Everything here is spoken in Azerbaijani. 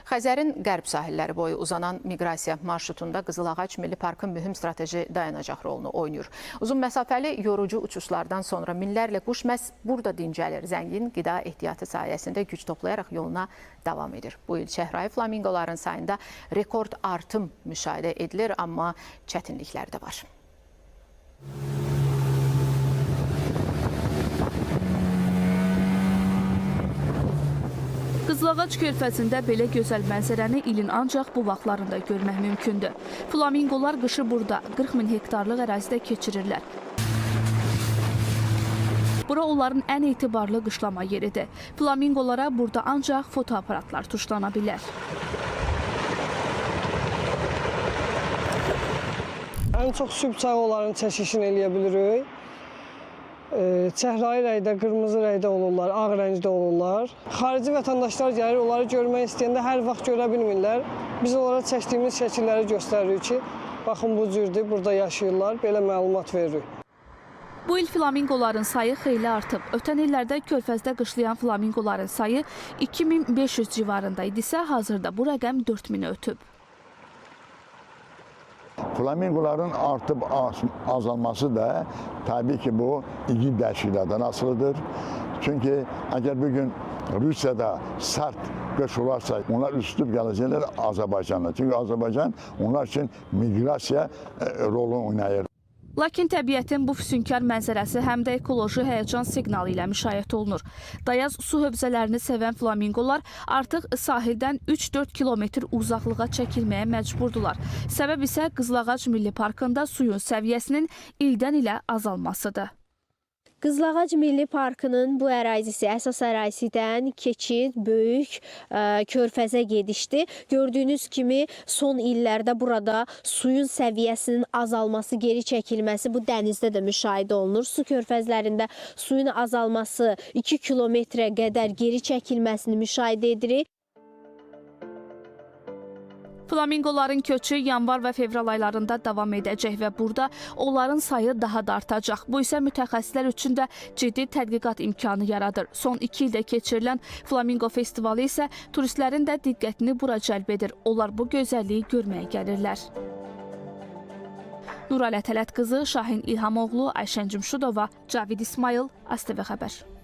Xəzərin qərb sahilləri boyu uzanan miqrasiya marşrutunda Qızılağac Milli Parkın mühüm strateji dayanacaq rolunu oynayır. Uzun məsafəli yorucu uçuşlardan sonra minlərlə quş məhz burada dincəlir. Zəngin qida ehtiyatı sayəsində güc toplayaraq yoluna davam edir. Bu il çəhrayı flamingoların sayında rekord artım müşahidə edilir, amma çətinliklər də var. Qızılağac körfəzində belə gözəl mənzərəni ilin ancaq bu vaxtlarında görmək mümkündür. Flamingolar qışı burada 40 min hektarlıq ərazidə keçirirlər. Bura onların ən etibarlı qışlama yeridir. Flamingolara burada ancaq fotoaparatlar tuşlana bilər. Ən çox sübh çağı onların çəkişini eləyə bilirik. Çəhrayı rəngdə, qırmızı rəngdə olurlar, ağ rəngdə olurlar. Xarici vətəndaşlar gəlir, onları görmək istəyəndə hər vaxt görə bilmirlər. Biz onlara çəkdiyimiz şəkilləri göstəririk ki, baxın bu cürdür, burada yaşayırlar, belə məlumat veririk. Bu il flamingoların sayı xeyli artıb. Ötən illərdə körfəzdə qışlayan flamingoların sayı 2500 civarında idisə, hazırda bu rəqəm 4000-i ötüb. Flamingoların artıb azalması da təbii ki, bu igid dəyişikliklərdən asılıdır. Çünki əgər bugün Rusiyada sərt qış olarsa, onlar üstüb gələcəklər Azərbaycanla. Çünki Azərbaycan onlar üçün miqrasiya rolunu oynayır. Lakin təbiətin bu füsunkar mənzərəsi həm də ekoloji həyəcan siqnalı ilə müşayiət olunur. Dayaz su hövzələrini sevən flamingolar artıq sahildən 3-4 kilometr uzaqlığa çəkilməyə məcburdular. Səbəb isə Qızılağac Milli Parkında suyun səviyyəsinin ildən ilə azalmasıdır. Qızılağac Milli Parkının bu ərazisi əsas ərazidən keçid, böyük körfəzə gedişdir. Gördüyünüz kimi son illərdə burada suyun səviyyəsinin azalması, geri çəkilməsi bu dənizdə də müşahidə olunur. Su körfəzlərində suyun azalması 2 kilometrə qədər geri çəkilməsini müşahidə edirik. Flamingoların köçü yanvar və fevral aylarında davam edəcək və burada onların sayı daha da artacaq. Bu isə mütəxəssislər üçün də ciddi tədqiqat imkanı yaradır. Son 2 ildə keçirilən Flamingo festivalı isə turistlərin də diqqətini bura cəlb edir. Onlar bu gözəlliyi görməyə gəlirlər. Nuralə Tələt qızı, Şahin İlhamoğlu, Ayşən Cümşudova, Cavid İsmail, ASTV Xəbər.